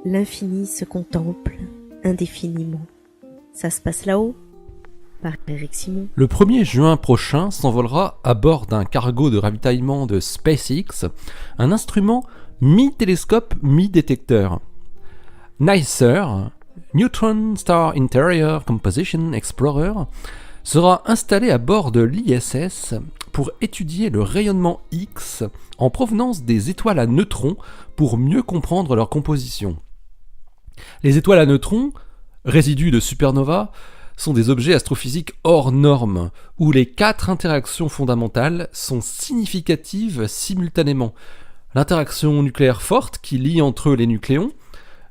L'infini se contemple indéfiniment. Ça se passe là-haut, par Eric Simon. Le 1er juin prochain s'envolera à bord d'un cargo de ravitaillement de SpaceX un instrument mi-télescope, mi-détecteur. NICER, Neutron Star Interior Composition Explorer, sera installé à bord de l'ISS pour étudier le rayonnement X en provenance des étoiles à neutrons pour mieux comprendre leur composition. Les étoiles à neutrons, résidus de supernovas, sont des objets astrophysiques hors normes, où les 4 interactions fondamentales sont significatives simultanément. L'interaction nucléaire forte qui lie entre eux les nucléons,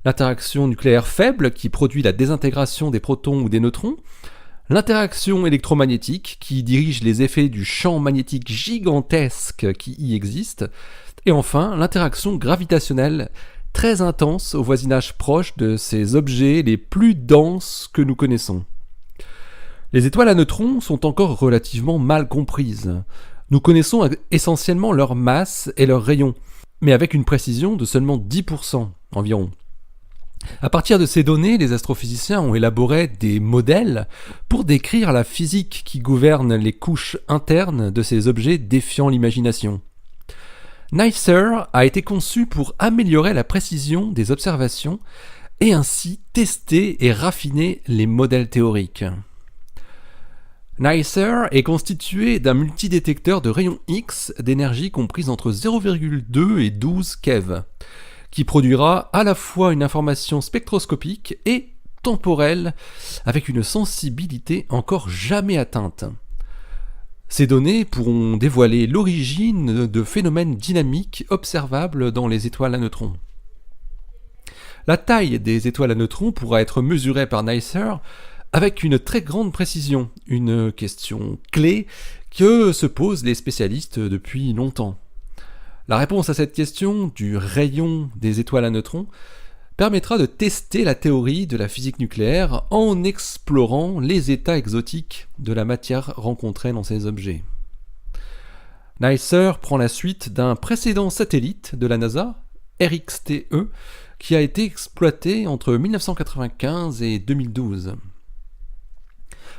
l'interaction nucléaire faible qui produit la désintégration des protons ou des neutrons, l'interaction électromagnétique qui dirige les effets du champ magnétique gigantesque qui y existe, et enfin l'interaction gravitationnelle très intense au voisinage proche de ces objets les plus denses que nous connaissons. Les étoiles à neutrons sont encore relativement mal comprises. Nous connaissons essentiellement leur masse et leur rayon, mais avec une précision de seulement 10% environ. À partir de ces données, les astrophysiciens ont élaboré des modèles pour décrire la physique qui gouverne les couches internes de ces objets défiant l'imagination. NICER a été conçu pour améliorer la précision des observations et ainsi tester et raffiner les modèles théoriques. NICER est constitué d'un multidétecteur de rayons X d'énergie comprise entre 0,2 et 12 keV, qui produira à la fois une information spectroscopique et temporelle avec une sensibilité encore jamais atteinte. Ces données pourront dévoiler l'origine de phénomènes dynamiques observables dans les étoiles à neutrons. La taille des étoiles à neutrons pourra être mesurée par NICER avec une très grande précision, une question clé que se posent les spécialistes depuis longtemps. La réponse à cette question du rayon des étoiles à neutrons permettra de tester la théorie de la physique nucléaire en explorant les états exotiques de la matière rencontrée dans ces objets. NICER prend la suite d'un précédent satellite de la NASA, RxTE, qui a été exploité entre 1995 et 2012.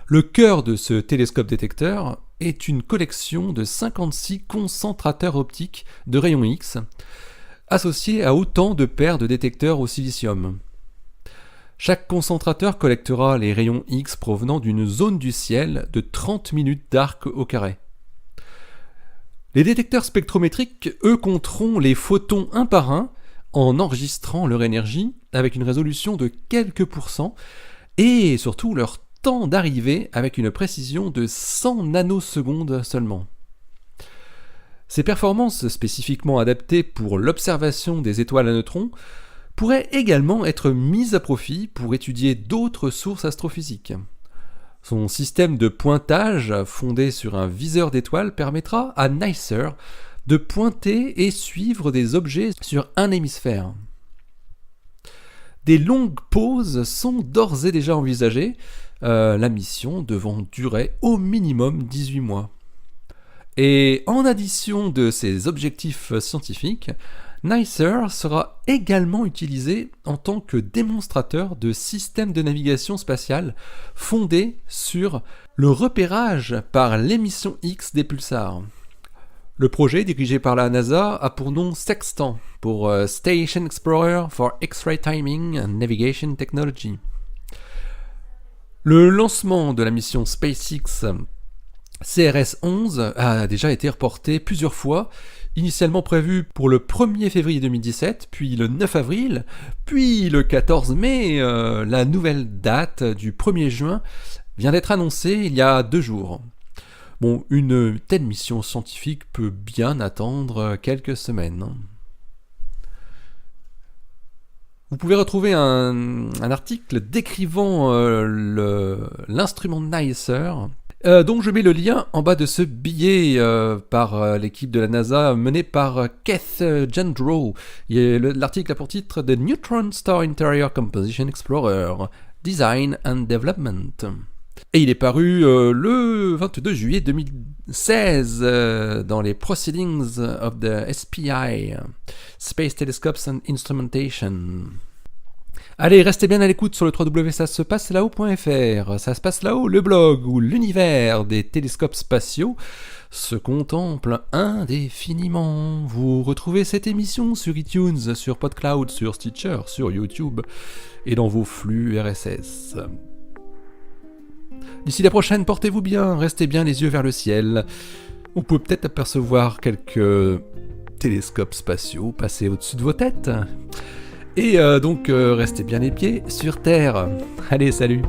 Le cœur de ce télescope détecteur est une collection de 56 concentrateurs optiques de rayons X, associés à autant de paires de détecteurs au silicium. Chaque concentrateur collectera les rayons X provenant d'une zone du ciel de 30 minutes d'arc au carré. Les détecteurs spectrométriques, eux, compteront les photons un par un en enregistrant leur énergie avec une résolution de quelques pourcents et surtout leur temps d'arrivée avec une précision de 100 nanosecondes seulement. Ces performances spécifiquement adaptées pour l'observation des étoiles à neutrons pourraient également être mises à profit pour étudier d'autres sources astrophysiques. Son système de pointage fondé sur un viseur d'étoiles permettra à NICER de pointer et suivre des objets sur un hémisphère. Des longues pauses sont d'ores et déjà envisagées, la mission devant durer au minimum 18 mois. Et en addition de ces objectifs scientifiques, NICER sera également utilisé en tant que démonstrateur de systèmes de navigation spatiale fondés sur le repérage par l'émission X des pulsars. Le projet, dirigé par la NASA, a pour nom Sextant, pour Station Explorer for X-ray Timing and Navigation Technology. Le lancement de la mission SpaceX CRS-11 a déjà été reporté plusieurs fois, initialement prévu pour le 1er février 2017, puis le 9 avril, puis le 14 mai. La nouvelle date du 1er juin vient d'être annoncée il y a 2 jours. Bon, une telle mission scientifique peut bien attendre quelques semaines. Vous pouvez retrouver un article décrivant l'instrument NICER, dont je mets le lien en bas de ce billet par l'équipe de la NASA menée par Keith Gendreau. L'article a pour titre The Neutron Star Interior Composition Explorer, Design and Development. Et il est paru le 22 juillet 2016 dans les Proceedings of the SPI, Space Telescopes and Instrumentation. Allez, restez bien à l'écoute sur le www.ça-se-passe-là-haut.fr. Ça se passe là-haut, le blog où l'univers des télescopes spatiaux se contemple indéfiniment. Vous retrouvez cette émission sur iTunes, sur PodCloud, sur Stitcher, sur YouTube et dans vos flux RSS. D'ici la prochaine, portez-vous bien, restez bien les yeux vers le ciel. On peut peut-être apercevoir quelques télescopes spatiaux passer au-dessus de vos têtes. Et donc, restez bien les pieds sur Terre. Allez, salut!